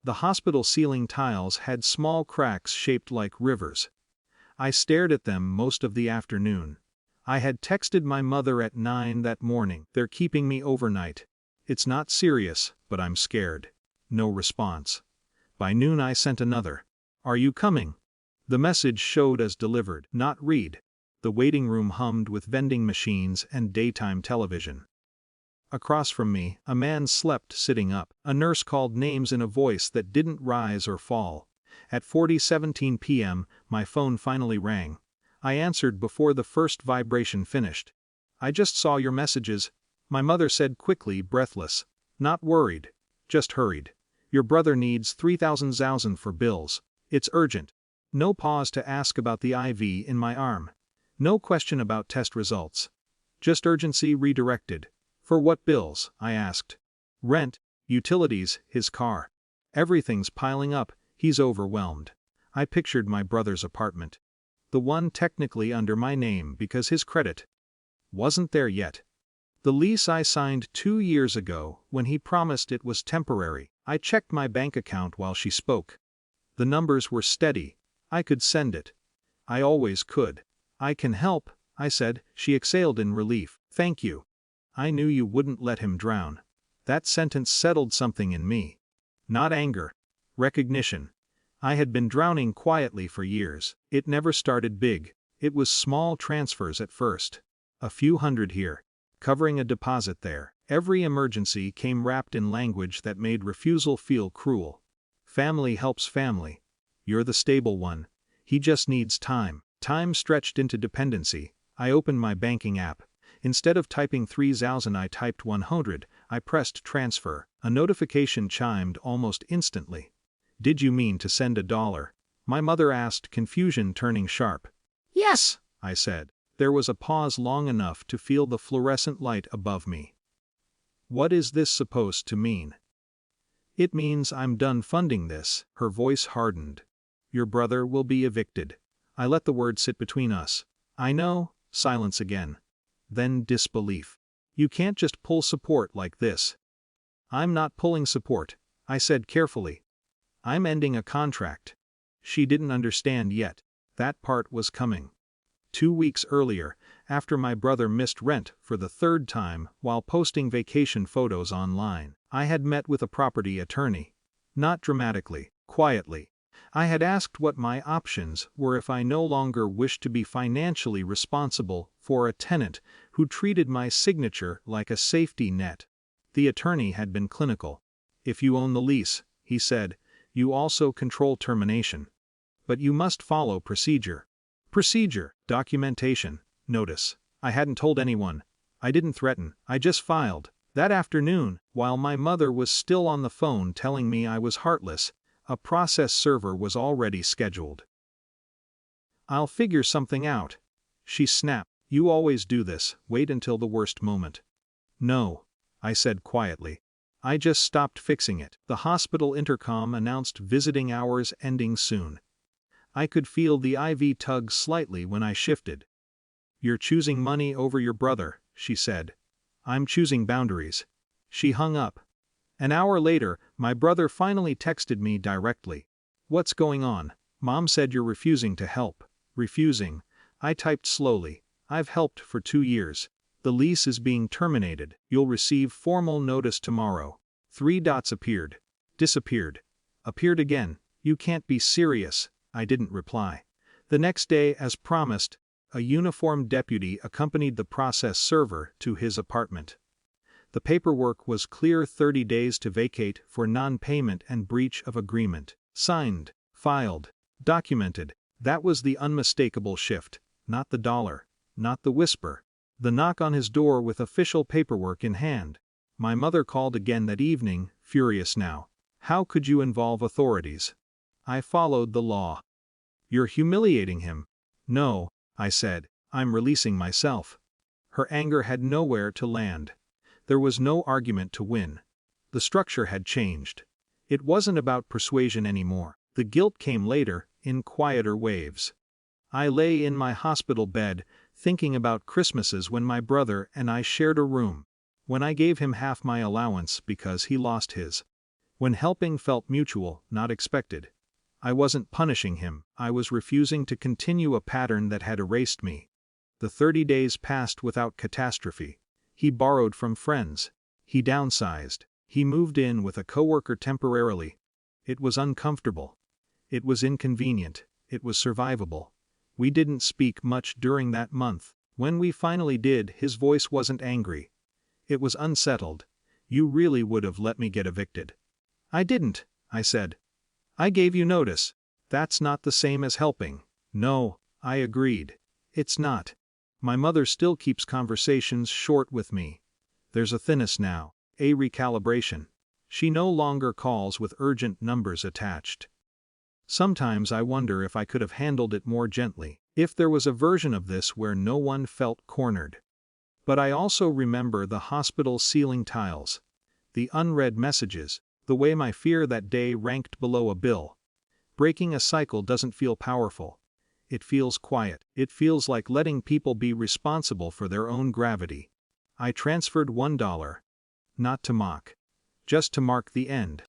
The hospital ceiling tiles had small cracks shaped like rivers. I stared at them most of the afternoon. I had texted my mother at 9 that morning. "They're keeping me overnight. It's not serious, but I'm scared." No response. By noon I sent another. "Are you coming?" The message showed as delivered, not read. The waiting room hummed with vending machines and daytime television. Across from me, a man slept sitting up. A nurse called names in a voice that didn't rise or fall. At 4:17 p.m., my phone finally rang. I answered before the first vibration finished. "I just saw your messages," my mother said quickly, breathless. "Not worried. Just hurried. Your brother needs 3,000 for bills. It's urgent." No pause to ask about the IV in my arm. No question about test results. Just urgency redirected. "For what bills?" I asked. "Rent, utilities, his car. Everything's piling up, he's overwhelmed." I pictured my brother's apartment. The one technically under my name because his credit wasn't there yet. The lease I signed 2 years ago when he promised it was temporary. I checked my bank account while she spoke. The numbers were steady. I could send it. I always could. "I can help," I said. She exhaled in relief. "Thank you. I knew you wouldn't let him drown." That sentence settled something in me. Not anger. Recognition. I had been drowning quietly for years. It never started big. It was small transfers at first. A few hundred here, covering a deposit there. Every emergency came wrapped in language that made refusal feel cruel. "Family helps family. You're the stable one. He just needs time." Time stretched into dependency. I opened my banking app. Instead of typing 3,000 I typed 100, I pressed transfer. A notification chimed almost instantly. "Did you mean to send $1?" my mother asked, confusion turning sharp. "Yes," I said. There was a pause long enough to feel the fluorescent light above me. "What is this supposed to mean?" "It means I'm done funding this." Her voice hardened. "Your brother will be evicted." I let the word sit between us. "I know." Silence again. Then disbelief. "You can't just pull support like this." "I'm not pulling support," I said carefully. "I'm ending a contract." She didn't understand yet. That part was coming. 2 weeks earlier, after my brother missed rent for the 3rd time while posting vacation photos online, I had met with a property attorney. Not dramatically, quietly. I had asked what my options were if I no longer wished to be financially responsible for a tenant who treated my signature like a safety net. The attorney had been clinical. "If you own the lease," he said, "you also control termination. But you must follow procedure." Procedure, documentation, notice. I hadn't told anyone. I didn't threaten, I just filed. That afternoon, while my mother was still on the phone telling me I was heartless, a process server was already scheduled. "I'll figure something out," she snapped. "You always do this, wait until the worst moment." "No," I said quietly. "I just stopped fixing it." The hospital intercom announced visiting hours ending soon. I could feel the IV tug slightly when I shifted. "You're choosing money over your brother," she said. "I'm choosing boundaries." She hung up. An hour later, my brother finally texted me directly. "What's going on? Mom said you're refusing to help." "Refusing?" I typed slowly. "I've helped for 2 years. The lease is being terminated. You'll receive formal notice tomorrow." 3 dots appeared. Disappeared. Appeared again. "You can't be serious." I didn't reply. The next day, as promised, a uniformed deputy accompanied the process server to his apartment. The paperwork was clear: 30 days to vacate for non-payment and breach of agreement. Signed, filed, documented. That was the unmistakable shift, not the dollar, not the whisper. The knock on his door with official paperwork in hand. My mother called again that evening, furious now. "How could you involve authorities?" I followed the law. "You're humiliating him." "No," I said, "I'm releasing myself." Her anger had nowhere to land. There was no argument to win. The structure had changed. It wasn't about persuasion anymore. The guilt came later, in quieter waves. I lay in my hospital bed, thinking about Christmases when my brother and I shared a room. When I gave him half my allowance because he lost his. When helping felt mutual, not expected. I wasn't punishing him, I was refusing to continue a pattern that had erased me. The 30 days passed without catastrophe. He borrowed from friends. He downsized. He moved in with a coworker temporarily. It was uncomfortable. It was inconvenient. It was survivable. We didn't speak much during that month. When we finally did, his voice wasn't angry. It was unsettled. "You really would have let me get evicted." "I didn't," I said. "I gave you notice." "That's not the same as helping." "No," I agreed. "It's not." My mother still keeps conversations short with me. There's a thinness now, a recalibration. She no longer calls with urgent numbers attached. Sometimes I wonder if I could have handled it more gently, if there was a version of this where no one felt cornered. But I also remember the hospital ceiling tiles, the unread messages, the way my fear that day ranked below a bill. Breaking a cycle doesn't feel powerful. It feels quiet. It feels like letting people be responsible for their own gravity. I transferred $1. Not to mock. Just to mark the end.